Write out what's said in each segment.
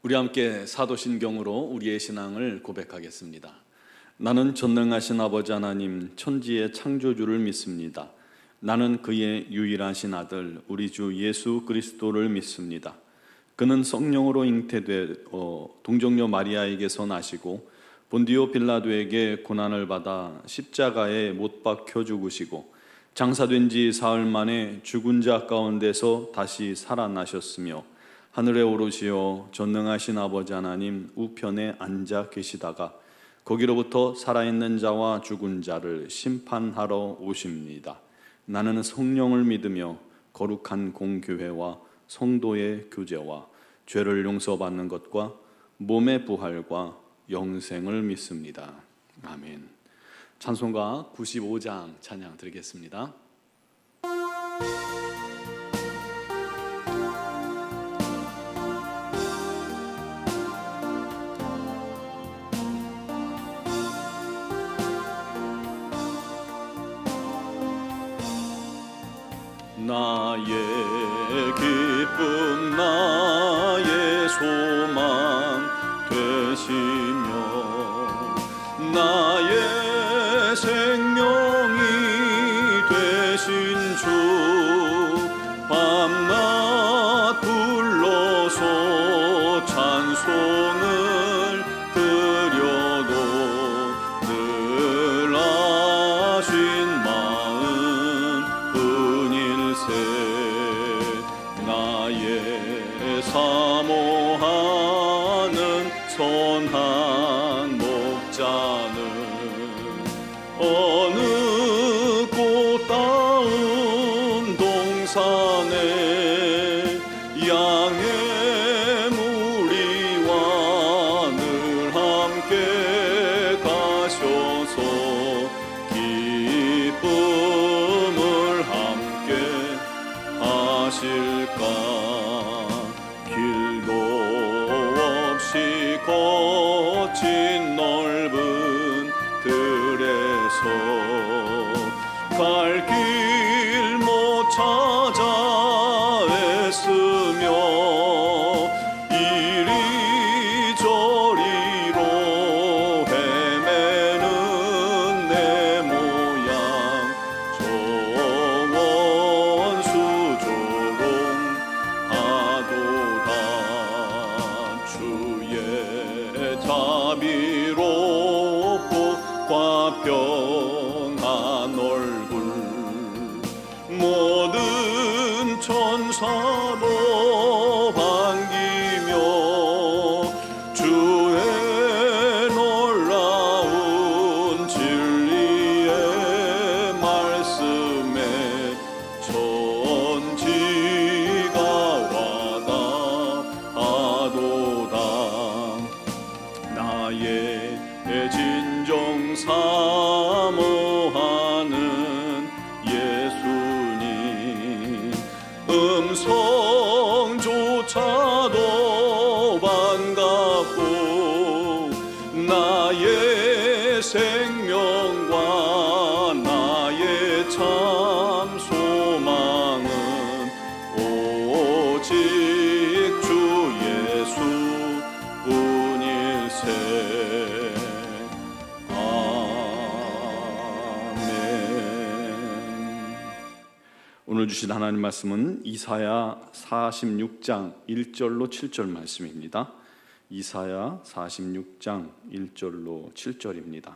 우리 함께 사도신경으로 우리의 신앙을 고백하겠습니다. 나는 전능하신 아버지 하나님 천지의 창조주를 믿습니다. 나는 그의 유일하신 아들 우리 주 예수 그리스도를 믿습니다. 그는 성령으로 잉태되어 동정녀 마리아에게서 나시고 본디오 빌라도에게 고난을 받아 십자가에 못 박혀 죽으시고 장사된 지 사흘 만에 죽은 자 가운데서 다시 살아나셨으며 하늘에 오르시어 전능하신 아버지 하나님 우편에 앉아 계시다가 거기로부터 살아있는 자와 죽은 자를 심판하러 오십니다. 나는 성령을 믿으며 거룩한 공교회와 성도의 교제와 죄를 용서받는 것과 몸의 부활과 영생을 믿습니다. 아멘. 찬송가 95장 찬양 드리겠습니다. 나의 기쁨 나의 소망 되시며 나의 생명이 되신 주 밤낮 불러서 찬송을 드려도 늘 아신 마음 뿐일세. 나의 사모하는 선한 목자는 어느 꽃다운 동산에 양의 무리와 늘 함께 가셔서 기쁨을 함께 하실까. 길도 없이 거친 넓은 들에서 갈 길 못 찾아 애쓰며 이리저리로 헤매는 내 모양 저 원수 조롱하도다. 주의 자비롭고 화평한 얼굴 모든 천사도 반기며 주의 놀라운 진리의 말씀에 천지가 와닿아도다. 나의 진정 사모하는 예수님 음성조차도 반갑고 나의 생명과 나의 참 소망은 오직 주 예수 뿐일세. 오늘 주신 하나님 말씀은 이사야 46장 1절로 7절 말씀입니다. 이사야 46장 1절로 7절입니다.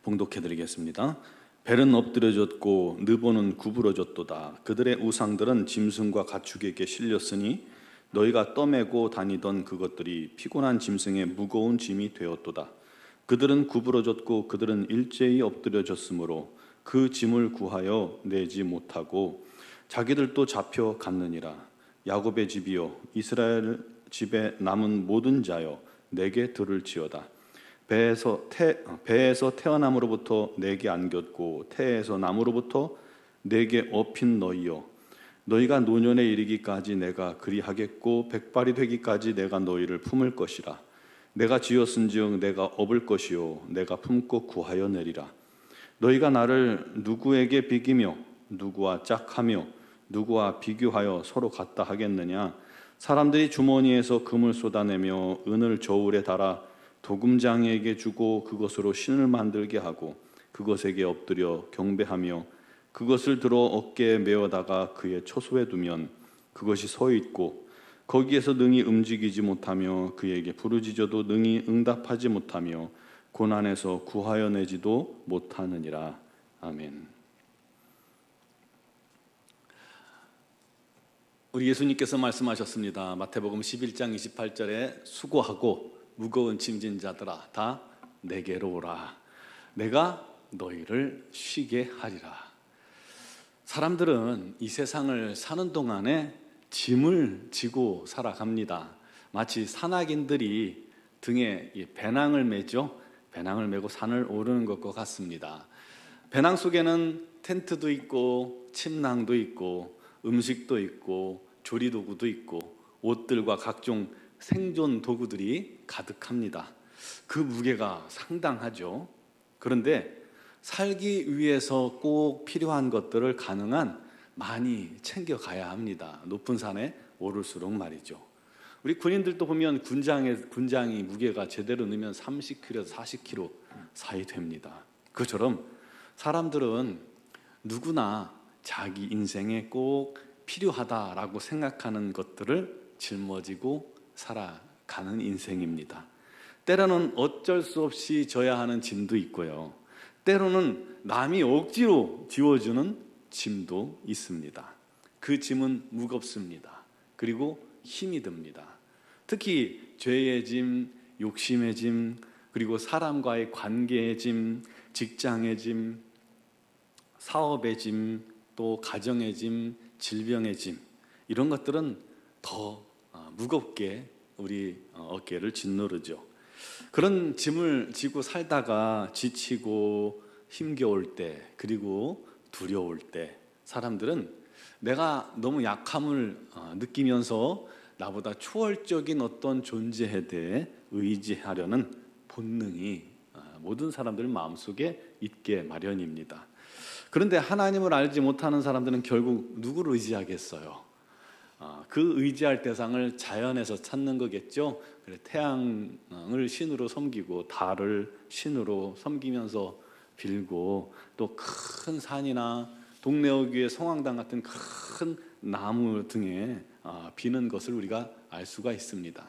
봉독해드리겠습니다. 벨은 엎드려졌고 느보는 구부러졌도다. 그들의 우상들은 짐승과 가축에게 실렸으니 너희가 떠매고 다니던 그것들이 피곤한 짐승의 무거운 짐이 되었도다. 그들은 구부러졌고 그들은 일제히 엎드려졌으므로 그 짐을 구하여 내지 못하고 자기들도 잡혀 갔느니라. 야곱의 집이여 이스라엘 집에 남은 모든 자여 내게 들을지어다. 배에서 태어남으로부터 내게 안겼고 태에서 남으로부터 내게 업힌 너희여 너희가 노년에 이르기까지 내가 그리하겠고 백발이 되기까지 내가 너희를 품을 것이라. 내가 지었은즉 내가 업을 것이요 내가 품고 구하여 내리라. 너희가 나를 누구에게 비기며 누구와 짝하며 누구와 비교하여 서로 같다 하겠느냐. 사람들이 주머니에서 금을 쏟아내며 은을 저울에 달아 도금장에게 주고 그것으로 신을 만들게 하고 그것에게 엎드려 경배하며 그것을 들어 어깨에 메어다가 그의 처소에 두면 그것이 서 있고 거기에서 능히 움직이지 못하며 그에게 부르짖어도 능히 응답하지 못하며 고난에서 구하여 내지도 못하느니라. 아멘. 우리 예수님께서 말씀하셨습니다. 마태복음 11장 28절에 수고하고 무거운 짐진 자들아 다 내게로 오라. 내가 너희를 쉬게 하리라. 사람들은 이 세상을 사는 동안에 짐을 지고 살아갑니다. 마치 산악인들이 등에 배낭을 메죠. 배낭을 메고 산을 오르는 것과 같습니다. 배낭 속에는 텐트도 있고 침낭도 있고 음식도 있고 조리도구도 있고 옷들과 각종 생존 도구들이 가득합니다. 그 무게가 상당하죠. 그런데 살기 위해서 꼭 필요한 것들을 가능한 많이 챙겨가야 합니다. 높은 산에 오를수록 말이죠. 우리 군인들도 보면 군장이 무게가 제대로 넣으면 30kg에서 40kg 사이 됩니다. 그처럼 사람들은 누구나 자기 인생에 꼭 필요하다라고 생각하는 것들을 짊어지고 살아가는 인생입니다. 때로는 어쩔 수 없이 져야 하는 짐도 있고요. 때로는 남이 억지로 지워주는 짐도 있습니다. 그 짐은 무겁습니다. 그리고 힘이 듭니다. 특히 죄의 짐, 욕심의 짐, 그리고 사람과의 관계의 짐, 직장의 짐, 사업의 짐, 또 가정의 짐, 질병의 짐, 이런 것들은 더 무겁게 우리 어깨를 짓누르죠. 그런 짐을 지고 살다가 지치고 힘겨울 때, 그리고 두려울 때 사람들은 내가 너무 약함을 느끼면서 나보다 초월적인 어떤 존재에 대해 의지하려는 본능이 모든 사람들 마음속에 있게 마련입니다. 그런데 하나님을 알지 못하는 사람들은 결국 누구를 의지하겠어요? 그 의지할 대상을 자연에서 찾는 거겠죠. 그래, 태양을 신으로 섬기고 달을 신으로 섬기면서 빌고 또 큰 산이나 동네 어귀의 성황당 같은 큰 나무 등에 비는 것을 우리가 알 수가 있습니다.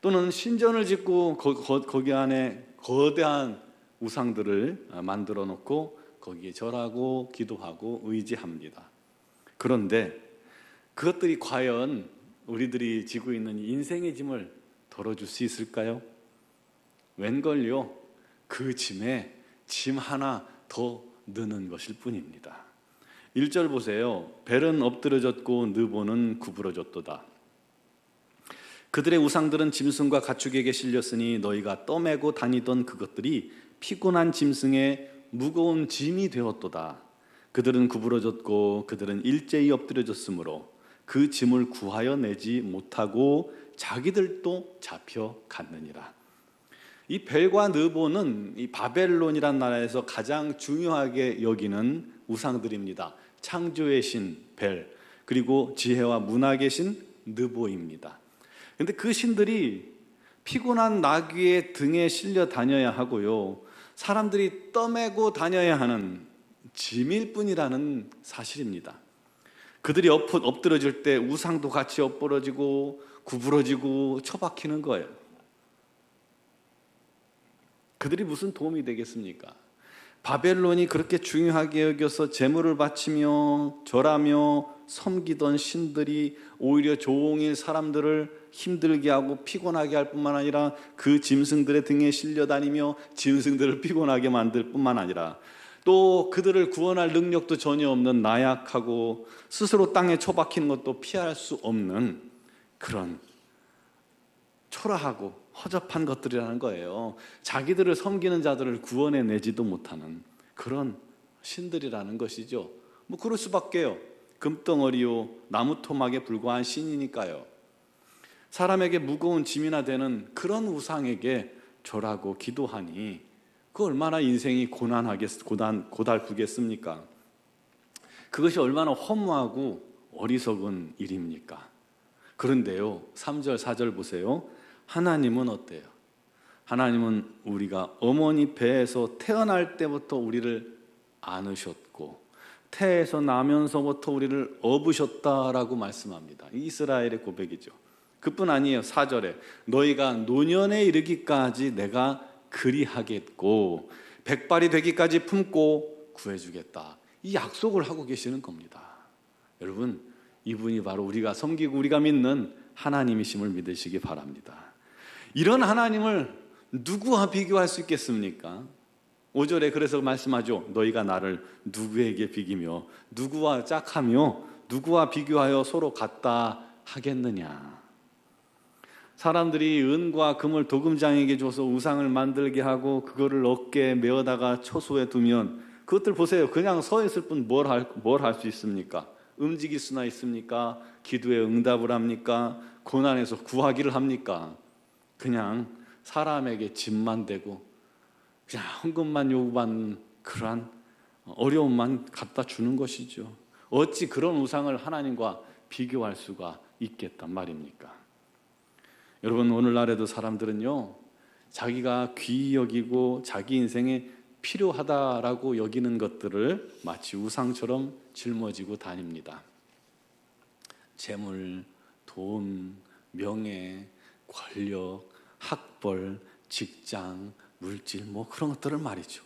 또는 신전을 짓고 거기 안에 거대한 우상들을 만들어 놓고 거기에 절하고 기도하고 의지합니다. 그런데 그것들이 과연 우리들이 지고 있는 인생의 짐을 덜어줄 수 있을까요? 웬걸요? 그 짐에 짐 하나 더 넣는 것일 뿐입니다. 1절 보세요. 벨은 엎드러졌고 느보는 구부러졌도다. 그들의 우상들은 짐승과 가축에게 실렸으니 너희가 떠매고 다니던 그것들이 피곤한 짐승의 무거운 짐이 되었도다. 그들은 구부러졌고 그들은 일제히 엎드려졌으므로 그 짐을 구하여 내지 못하고 자기들도 잡혀갔느니라. 이 벨과 느보는 이 바벨론이란 나라에서 가장 중요하게 여기는 우상들입니다. 창조의 신 벨, 그리고 지혜와 문학의 신 느보입니다. 그런데 그 신들이 피곤한 나귀의 등에 실려 다녀야 하고요, 사람들이 떠매고 다녀야 하는 짐일 뿐이라는 사실입니다. 그들이 엎드러질 때 우상도 같이 엎부러지고 구부러지고 처박히는 거예요. 그들이 무슨 도움이 되겠습니까? 바벨론이 그렇게 중요하게 여겨서 제물을 바치며 절하며 섬기던 신들이 오히려 종일 사람들을 힘들게 하고 피곤하게 할 뿐만 아니라 그 짐승들의 등에 실려다니며 짐승들을 피곤하게 만들 뿐만 아니라 또 그들을 구원할 능력도 전혀 없는 나약하고 스스로 땅에 처박히는 것도 피할 수 없는 그런 초라하고 허접한 것들이라는 거예요. 자기들을 섬기는 자들을 구원해 내지도 못하는 그런 신들이라는 것이죠. 뭐 그럴 수밖에요. 금덩어리요 나무 토막에 불과한 신이니까요. 사람에게 무거운 짐이나 되는 그런 우상에게 절하고 기도하니 그 얼마나 인생이 고달프겠습니까? 그것이 얼마나 허무하고 어리석은 일입니까? 그런데요, 3절, 4절 보세요. 하나님은 어때요? 하나님은 우리가 어머니 배에서 태어날 때부터 우리를 안으셨고 태에서 나면서부터 우리를 업으셨다라고 말씀합니다. 이스라엘의 고백이죠. 그뿐 아니에요. 4절에 너희가 노년에 이르기까지 내가 그리하겠고 백발이 되기까지 품고 구해주겠다. 이 약속을 하고 계시는 겁니다. 여러분, 이분이 바로 우리가 섬기고 우리가 믿는 하나님이심을 믿으시기 바랍니다. 이런 하나님을 누구와 비교할 수 있겠습니까? 5절에 그래서 말씀하죠. 너희가 나를 누구에게 비기며 누구와 짝하며 누구와 비교하여 서로 같다 하겠느냐. 사람들이 은과 금을 도금장에게 줘서 우상을 만들게 하고 그거를 어깨에 메어다가 초소에 두면 그것들 보세요. 그냥 서 있을 뿐 뭘 할 수 있습니까? 움직일 수나 있습니까? 기도에 응답을 합니까? 고난에서 구하기를 합니까? 그냥 사람에게 짐만 되고 그냥 헌금만 요구받는 그러한 어려움만 갖다 주는 것이죠. 어찌 그런 우상을 하나님과 비교할 수가 있겠단 말입니까? 여러분, 오늘날에도 사람들은요, 자기가 귀히 여기고 자기 인생에 필요하다라고 여기는 것들을 마치 우상처럼 짊어지고 다닙니다. 재물, 돈, 명예, 권력, 학벌, 직장, 물질, 그런 것들을 말이죠.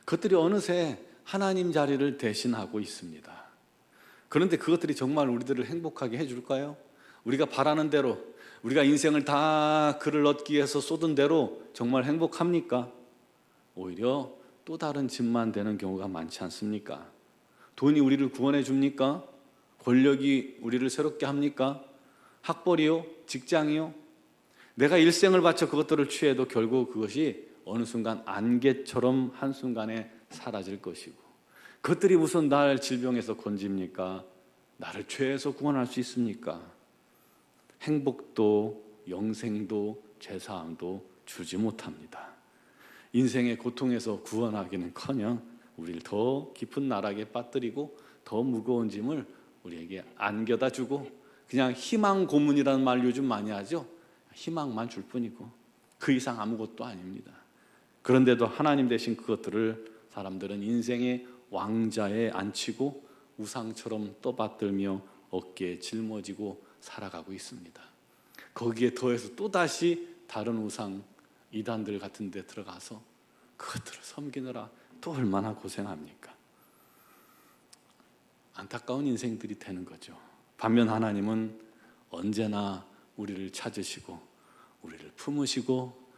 그것들이 어느새 하나님 자리를 대신하고 있습니다. 그런데 그것들이 정말 우리들을 행복하게 해줄까요? 우리가 바라는 대로, 우리가 인생을 다 그를 얻기 위해서 쏟은 대로 정말 행복합니까? 오히려 또 다른 짐만 되는 경우가 많지 않습니까? 돈이 우리를 구원해 줍니까? 권력이 우리를 새롭게 합니까? 학벌이요? 직장이요? 내가 일생을 바쳐 그것들을 취해도 결국 그것이 어느 순간 안개처럼 한순간에 사라질 것이고, 그것들이 무슨 날 질병에서 건집니까? 나를 죄에서 구원할 수 있습니까? 행복도 영생도 제사함도 주지 못합니다. 인생의 고통에서 구원하기는커녕 우리를 더 깊은 나락에 빠뜨리고 더 무거운 짐을 우리에게 안겨다 주고, 그냥 희망 고문이라는 말 요즘 많이 하죠. 희망만 줄 뿐이고 그 이상 아무것도 아닙니다. 그런데도 하나님 대신 그것들을 사람들은 인생의 왕자에 앉히고 우상처럼 떠받들며 어깨에 짊어지고 살아가고 있습니다. 거기에 더해서 또다시 다른 우상 이단들 같은 데 들어가서 그것들을 섬기느라 또 얼마나 고생합니까? 안타까운 인생들이 되는 거죠. 반면 하나님은 언제나 우리를 찾으시고 우리를 품으시고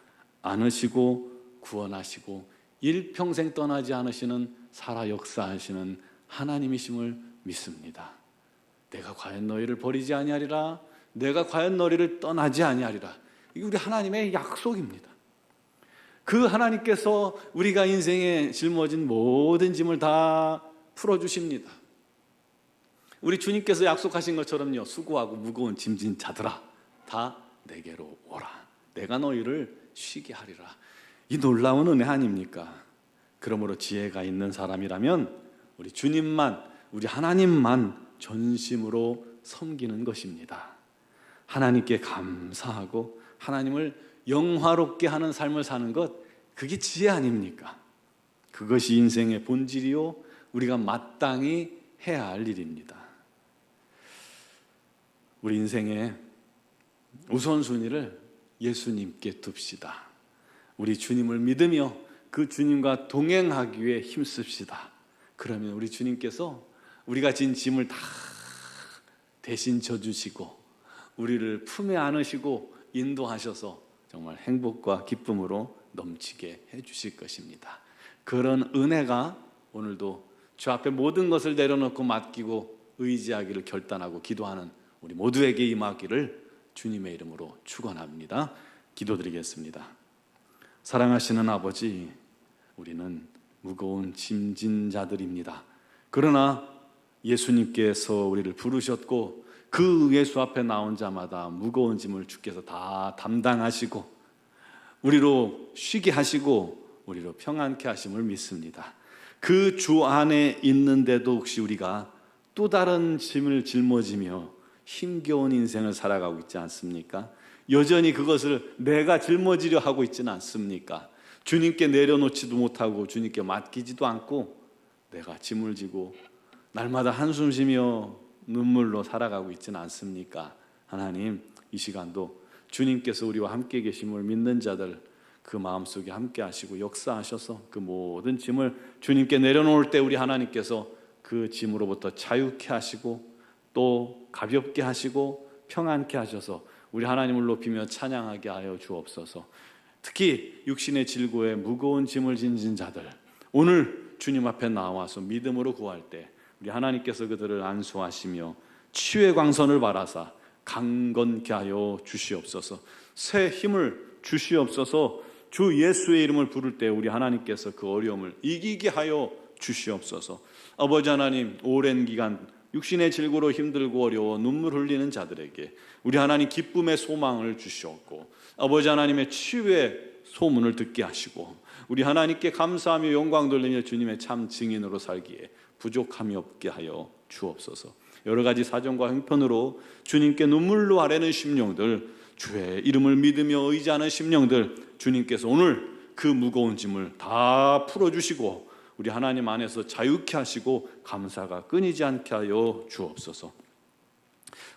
안으시고 구원하시고 일평생 떠나지 않으시는 살아 역사하시는 하나님이심을 믿습니다. 내가 과연 너희를 버리지 아니하리라, 내가 과연 너희를 떠나지 아니하리라. 이게 우리 하나님의 약속입니다. 그 하나님께서 우리가 인생에 짊어진 모든 짐을 다 풀어주십니다. 우리 주님께서 약속하신 것처럼요, 수고하고 무거운 짐진 자들아 다 내게로 오라, 내가 너희를 쉬게 하리라. 이 놀라운 은혜 아닙니까? 그러므로 지혜가 있는 사람이라면 우리 주님만, 우리 하나님만 전심으로 섬기는 것입니다. 하나님께 감사하고 하나님을 영화롭게 하는 삶을 사는 것, 그게 지혜 아닙니까? 그것이 인생의 본질이요, 우리가 마땅히 해야 할 일입니다. 우리 인생의 우선순위를 예수님께 둡시다. 우리 주님을 믿으며 그 주님과 동행하기 위해 힘씁시다. 그러면 우리 주님께서 우리가 진 짐을 다 대신 져주시고 우리를 품에 안으시고 인도하셔서 정말 행복과 기쁨으로 넘치게 해주실 것입니다. 그런 은혜가 오늘도 주 앞에 모든 것을 내려놓고 맡기고 의지하기를 결단하고 기도하는 우리 모두에게 임하기를 주님의 이름으로 축원합니다. 기도드리겠습니다. 사랑하시는 아버지, 우리는 무거운 짐진 자들입니다. 그러나 예수님께서 우리를 부르셨고 그 예수 앞에 나온 자마다 무거운 짐을 주께서 다 담당하시고 우리로 쉬게 하시고 우리로 평안케 하심을 믿습니다. 그 주 안에 있는데도 혹시 우리가 또 다른 짐을 짊어지며 힘겨운 인생을 살아가고 있지 않습니까? 여전히 그것을 내가 짊어지려 하고 있지는 않습니까? 주님께 내려놓지도 못하고 주님께 맡기지도 않고 내가 짐을 지고 날마다 한숨 쉬며 눈물로 살아가고 있지는 않습니까? 하나님, 이 시간도 주님께서 우리와 함께 계심을 믿는 자들 그 마음속에 함께 하시고 역사하셔서 그 모든 짐을 주님께 내려놓을 때 우리 하나님께서 그 짐으로부터 자유케 하시고 또 가볍게 하시고 평안케 하셔서 우리 하나님을 높이며 찬양하게 하여 주옵소서. 특히 육신의 질고에 무거운 짐을 지닌 자들, 오늘 주님 앞에 나와서 믿음으로 구할 때 우리 하나님께서 그들을 안수하시며 치유의 광선을 바라사 강건케 하여 주시옵소서. 새 힘을 주시옵소서. 주 예수의 이름을 부를 때 우리 하나님께서 그 어려움을 이기게 하여 주시옵소서. 아버지 하나님, 오랜 기간 육신의 질고로 힘들고 어려워 눈물 흘리는 자들에게 우리 하나님 기쁨의 소망을 주시옵고 아버지 하나님의 치유의 소문을 듣게 하시고 우리 하나님께 감사하며 영광 돌리며 주님의 참 증인으로 살기에 부족함이 없게 하여 주옵소서. 여러 가지 사정과 형편으로 주님께 눈물로 아뢰는 심령들, 주의 이름을 믿으며 의지하는 심령들, 주님께서 오늘 그 무거운 짐을 다 풀어주시고 우리 하나님 안에서 자유케 하시고 감사가 끊이지 않게 하여 주옵소서.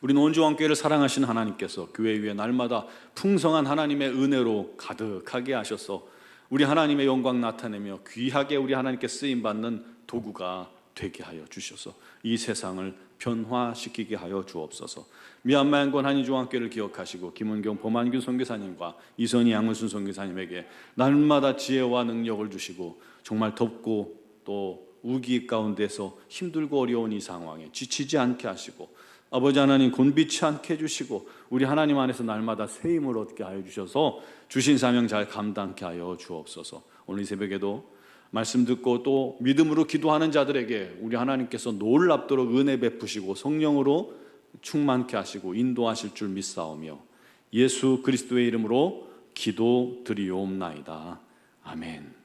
우리는 온 주왕교회를 사랑하시는 하나님께서 교회 위에 날마다 풍성한 하나님의 은혜로 가득하게 하셔서 우리 하나님의 영광 나타내며 귀하게 우리 하나님께 쓰임받는 도구가 되게 하여 주셔서 이 세상을 변화시키게 하여 주옵소서. 미얀마 양권 한인중앙교회를 기억하시고 김은경 범한규 선교사님과 이선희 양은순 선교사님에게 날마다 지혜와 능력을 주시고 정말 덥고 또 우기 가운데서 힘들고 어려운 이 상황에 지치지 않게 하시고 아버지 하나님 곤비치 않게 해주시고 우리 하나님 안에서 날마다 새 힘을 얻게 하여 주셔서 주신 사명 잘 감당케 하여 주옵소서. 오늘 이 새벽에도 말씀 듣고 또 믿음으로 기도하는 자들에게 우리 하나님께서 놀랍도록 은혜 베푸시고 성령으로 충만케 하시고 인도하실 줄 믿사오며 예수 그리스도의 이름으로 기도드리옵나이다. 아멘.